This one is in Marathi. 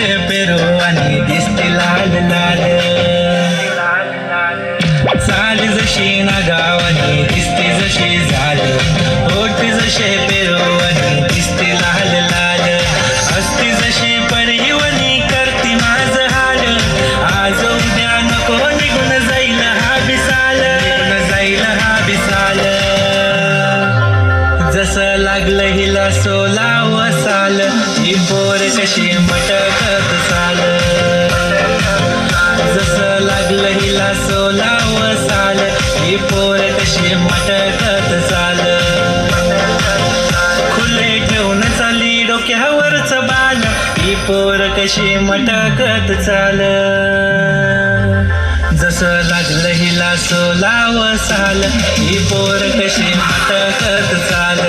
जसे पेरू आणि दिसते लाल लाल, चाल जशी नागावानी दिसते जशी झाल, ओठ जसे पेरू आणि दिसते लाल लाल, असते जशी परिवनी करते माझ हाल, आज उद्या नको निघून जाईल हा बिसाल, निघून जाईल हा बिसाल, जसं लागलं हिला सोलाव साल, ही पोर कशी मटकत चाल, जसं लागलं हिला सोलाव साल, ही पोर कशी मटकत चाल, खुले ठेवून चाली डोक्यावरच बाल, ही पोर कशी मटकत चाल, जसं लागलं हिला सोलाव साल, ही पोर कशी मटकत चाल.